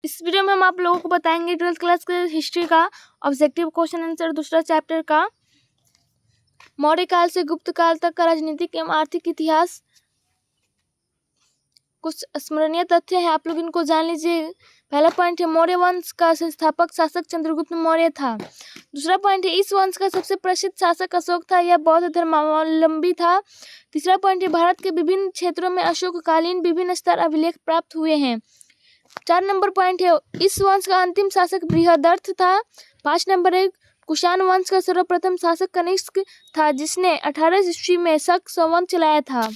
इस वीडियो में हम आप लोगों को बताएंगे 12th क्लास के हिस्ट्री का ऑब्जेक्टिव क्वेश्चन आंसर दूसरा चैप्टर का मौर्य काल से गुप्त काल तक का राजनीतिक एवं आर्थिक इतिहास। कुछ स्मरणीय तथ्य है, आप लोग इनको जान लीजिए। पहला पॉइंट है मौर्य वंश का संस्थापक शासक चंद्रगुप्त मौर्य था। दूसरा पॉइंट है इस वंश का सबसे प्रसिद्ध शासक अशोक था, यह बौद्ध धर्मावलंबी था। तीसरा पॉइंट है भारत के विभिन्न क्षेत्रों में अशोककालीन विभिन्न स्तर अभिलेख प्राप्त हुए हैं। 4 नंबर पॉइंट है इस वंश का अंतिम शासक बृहदर्थ था। 5 नंबर है कुषाण वंश का सर्वप्रथम शासक कनिष्क था, जिसने 18 ईस्वी में शक संवत चलाया था।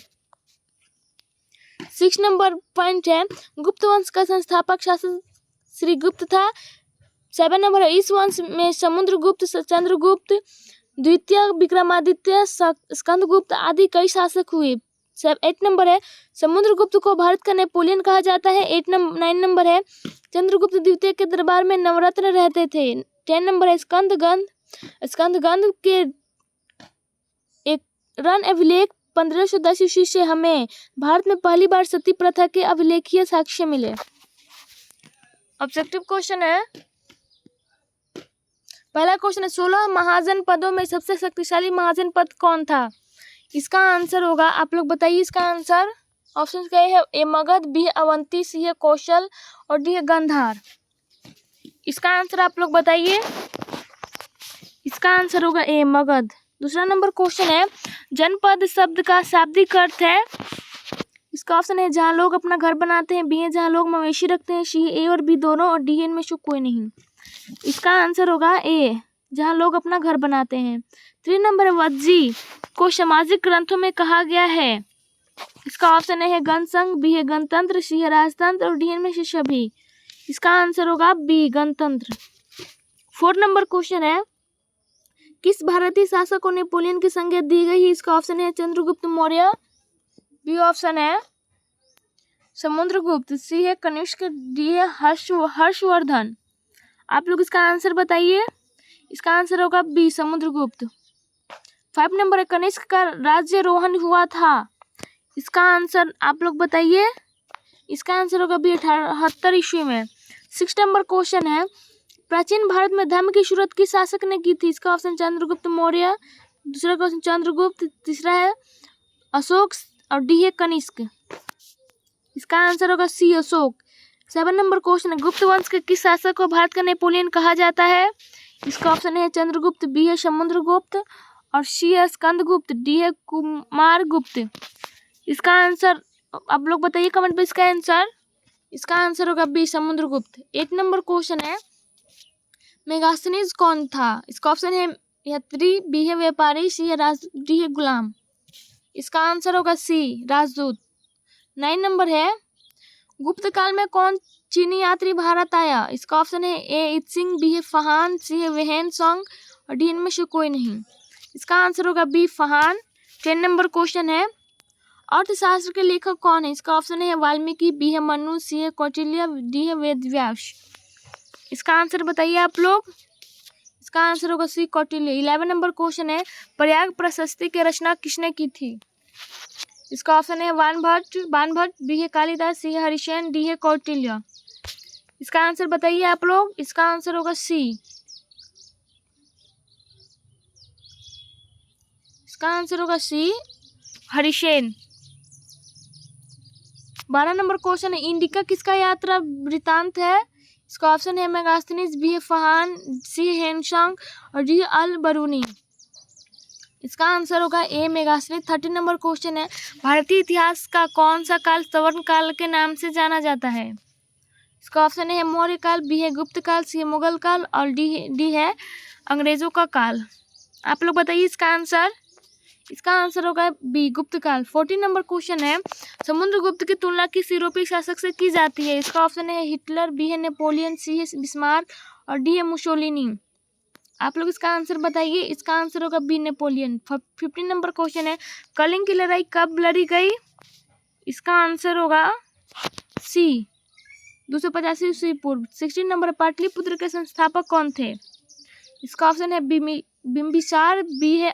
6 नंबर पॉइंट है गुप्त वंश का संस्थापक शासक श्रीगुप्त था। 7 नंबर है इस वंश में समुद्रगुप्त, चंद्रगुप्त द्वितीय, विक्रमादित्य, स्कंदगुप्त आदि कई शासक हुए। 8 नंबर है समुद्रगुप्त को भारत का नेपोलियन कहा जाता है। 9 नंबर है चंद्रगुप्त द्वितीय के दरबार में नवरत्न रहते थे। 10 नंबर है स्कंदगंध के एक रण अभिलेख 1510 ईस्वी से हमें भारत में पहली बार सती प्रथा के अभिलेखीय साक्ष्य मिले। ऑब्जेक्टिव क्वेश्चन है, पहला क्वेश्चन है 16 महाजनपदों में सबसे शक्तिशाली महाजनपद कौन था? इसका आंसर होगा, आप लोग बताइए इसका आंसर। ऑप्शन क्या है? ए मगध, बी अवंती, सी है कौशल और डी है गांधार। इसका आंसर आप लोग बताइए। इसका आंसर होगा ए मगध। दूसरा नंबर क्वेश्चन है जनपद शब्द का शाब्दिक अर्थ है। इसका ऑप्शन है जहाँ लोग अपना घर बनाते हैं, बी है जहाँ लोग मवेशी रखते हैं, सी ए और बी दोनों और डी इनमें से कोई नहीं। इसका आंसर होगा ए जहाँ लोग अपना घर बनाते हैं। 3 नंबर वज्जी को सामाजिक ग्रंथों में कहा गया है। इसका ऑप्शन है गणसंघ, बी है गणतंत्र, सी है राजतंत्र और डी में से सभी। इसका आंसर होगा बी गणतंत्र। 4 नंबर क्वेश्चन है किस भारतीय शासक को नेपोलियन की संज्ञा दी गई? इसका ऑप्शन है चंद्रगुप्त मौर्य, बी ऑप्शन है समुद्रगुप्त, सी है कनिष्क, डी है हर्षवर्धन। आप लोग इसका आंसर बताइए। इसका आंसर होगा बी समुद्रगुप्त। 5 नंबर है कनिष्क का राज्यारोहण हुआ था। इसका आंसर आप लोग बताइए। इसका आंसर होगा बी 78 ईस्वी में। 6 नंबर क्वेश्चन है प्राचीन भारत में धर्म की शुरुआत किस शासक ने की थी? इसका ऑप्शन चंद्रगुप्त मौर्य, दूसरा क्वेश्चन चंद्रगुप्त, तीसरा है अशोक और डी है कनिष्क। इसका आंसर होगा सी अशोक। 7 नंबर क्वेश्चन है गुप्त वंश के किस शासक को भारत का नेपोलियन कहा जाता है? इसका ऑप्शन है चंद्रगुप्त, बी है समुद्रगुप्त और सी है स्कंदगुप्त, डी है कुमारगुप्त। इसका आंसर आप लोग बताइए कमेंट पे इसका आंसर। इसका आंसर होगा बी समुद्रगुप्त। 8 नंबर क्वेश्चन है मेगास्थनीज कौन था? इसका ऑप्शन है यात्री, बी है व्यापारी, सी है डी है गुलाम। इसका आंसर होगा सी राजदूत। 9 नंबर है गुप्त काल में कौन चीनी यात्री भारत आया? इसका ऑप्शन है ए इत्सिंग, बी है फहान, सी है वेहेन सोंग और डी इनमें से कोई नहीं। इसका आंसर होगा बी फहान। 10 नंबर क्वेश्चन है अर्थशास्त्र के लेखक कौन है? इसका ऑप्शन है वाल्मीकि, बी है मनु, सी है कौटिल्य, डी है वेदव्यास। इसका आंसर बताइए आप लोग। इसका आंसर होगा सी कौटिल्य। 11 नंबर क्वेश्चन है प्रयाग प्रशस्ति की रचना किसने की थी? इसका ऑप्शन है बाणभट्ट, बी है कालिदास, सी है हरिसेन, डी है कौटिल्य। इसका आंसर बताइए आप लोग। इसका आंसर होगा सी। इसका आंसर होगा सी हरिसेन। 12 नंबर क्वेश्चन है इंडिका किसका यात्रा वृतांत है? इसका ऑप्शन है मेगास्थनीज, बी है फहान, सी है हेनसोंग और डी अल बरूनी। इसका आंसर होगा ए मेगास्थनीज। 13 नंबर क्वेश्चन है भारतीय इतिहास का कौन सा काल स्वर्ण काल के नाम से जाना जाता है? इसका ऑप्शन है मौर्य काल, बी है गुप्त काल, सी है मुगल काल और डी है अंग्रेजों का काल। आप लोग बताइए इसका आंसर। इसका आंसर होगा बी गुप्त काल। 14 नंबर क्वेश्चन है समुद्रगुप्त की तुलना किस यूरोपीय शासक से की जाती है? इसका ऑप्शन है हिटलर, बी है नेपोलियन, सी है बिस्मार्क और डी है मुसोलिनी। आप लोग इसका आंसर बताइए। इसका आंसर होगा बी नेपोलियन। 15 नंबर क्वेश्चन है कलिंग की लड़ाई कब लड़ी गई? इसका आंसर होगा सी 285 ईस्वी पूर्व। 16 नंबर पाटलिपुत्र के संस्थापक कौन थे? इसका ऑप्शन है बिंबिसार, बी है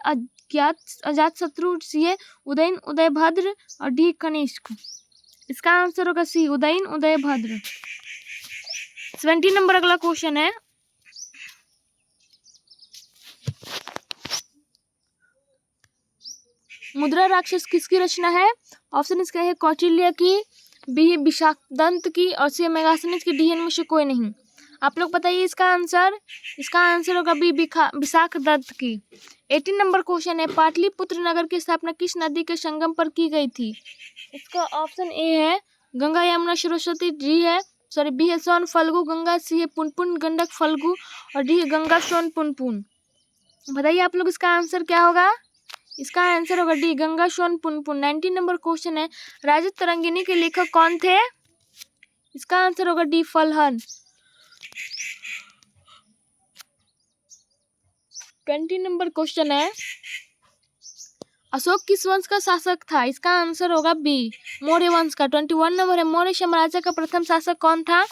अजातशत्रु, सी है उदयभद्र और डी कनिष्क। इसका आंसर होगा सी उदयभद्र। 17 नंबर अगला क्वेश्चन है, मुद्रा राक्षस किसकी रचना है? ऑप्शन इसका है कौटिल्य की, बी विशाखदंत की और सी मेगास्थनीज की, डी इनमें से कोई नहीं। आप लोग बताइए इसका आंसर। इसका आंसर होगा बी विशाखदत्त की। 18 नंबर क्वेश्चन है, पाटलिपुत्र नगर की स्थापना किस नदी के संगम पर की गई थी? इसका ऑप्शन ए है गंगा यमुना सरस्वती, बी है सोन फल्गु गंगा, सी है पुनपुन गंडक फल्गु और डी है गंगा सोन पुनपुन। बताइए आप लोग इसका आंसर क्या होगा? इसका आंसर होगा D Ganga Son Punpun. 19 number question है, राजत तरंगिणी के लेखक कौन थे? इसका आंसर होगा डी फलहन। 20 नंबर क्वेश्चन है, अशोक किस वंश का शासक था? इसका आंसर होगा बी मौर्य वंश का। 21 नंबर है, मौर्य साम्राज्य का प्रथम शासक कौन था?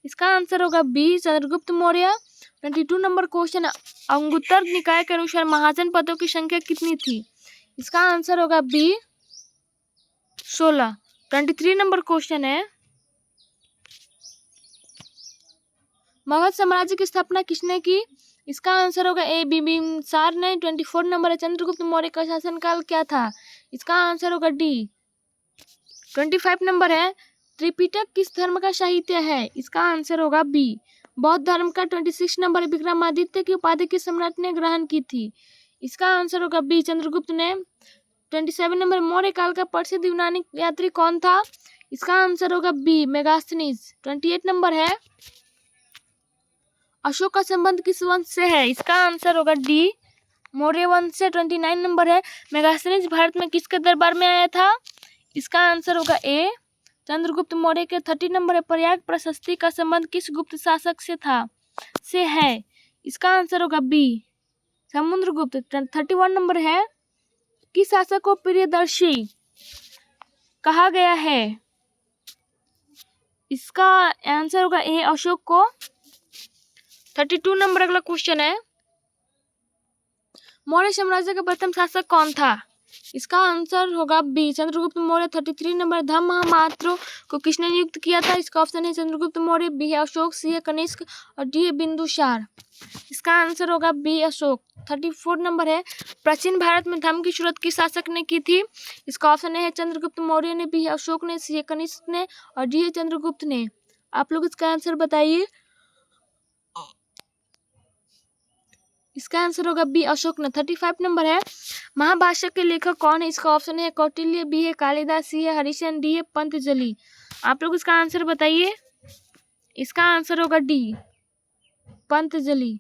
इसका आंसर होगा B Chandragupta Maurya. 22 number question है, अंगुत्तर निकाय के अनुसार महाजन पदों की संख्या कितनी थी? इसका आंसर होगा बी 16। 23 नंबर क्वेश्चन है, मगध साम्राज्य की स्थापना किसने की? इसका आंसर होगा ए बिंबिसार ने। 24 नंबर है, चंद्रगुप्त मौर्य का शासनकाल क्या था? इसका आंसर होगा डी। 25 नंबर है, त्रिपिटक किस धर्म का साहित्य है? इसका आंसर होगा बी बौद्ध धर्म का। 26 नंबर है, विक्रमादित्य की उपाधि किस सम्राट ने ग्रहण की थी? इसका आंसर होगा बी चंद्रगुप्त ने। 27 नंबर, मौर्य काल का प्रसिद्ध यूनानी यात्री कौन था? इसका आंसर होगा बी मेगास्थनीज। 28 नंबर है, अशोक का संबंध किस वंश से है? इसका आंसर होगा डी मौर्य वंश से। 29 नंबर है, मेगास्थनीज भारत में किसके दरबार में आया था? इसका आंसर होगा ए चंद्रगुप्त मौर्य के। 30 नंबर है, प्रयाग प्रशस्ति का संबंध किस गुप्त शासक से है? इसका आंसर होगा बी समुद्रगुप्त। 31 नंबर है, किस शासक को प्रियदर्शी कहा गया है? इसका आंसर होगा ए अशोक को। 32 नंबर अगला क्वेश्चन है, मौर्य साम्राज्य का प्रथम शासक कौन था? इसका आंसर होगा बी चंद्रगुप्त मौर्य। 33 नंबर, धम्म महापात्रों को किसने नियुक्त किया था? इसका ऑप्शन है चंद्रगुप्त मौर्य, बी है अशोक, सी है कनिष्क और डी है बिंदुसार। इसका आंसर होगा बी अशोक। 34 नंबर है, प्राचीन भारत में धर्म की शुरुआत किस शासक ने की थी? इसका ऑप्शन है चंद्रगुप्त मौर्य ने, बी है अशोक ने, सी है कनिष्क ने और डी है चंद्रगुप्त ने। आप लोग इसका आंसर बताइए। इसका आंसर होगा बी अशोक ने। 35 नंबर है, महाभाष्य के लेखक कौन है? इसका ऑप्शन है कौटिल्य, बी है कालिदास, सी है हरिशन, डी है पंतजलि। आप लोग इसका आंसर बताइए। इसका आंसर होगा डी पंतजलि।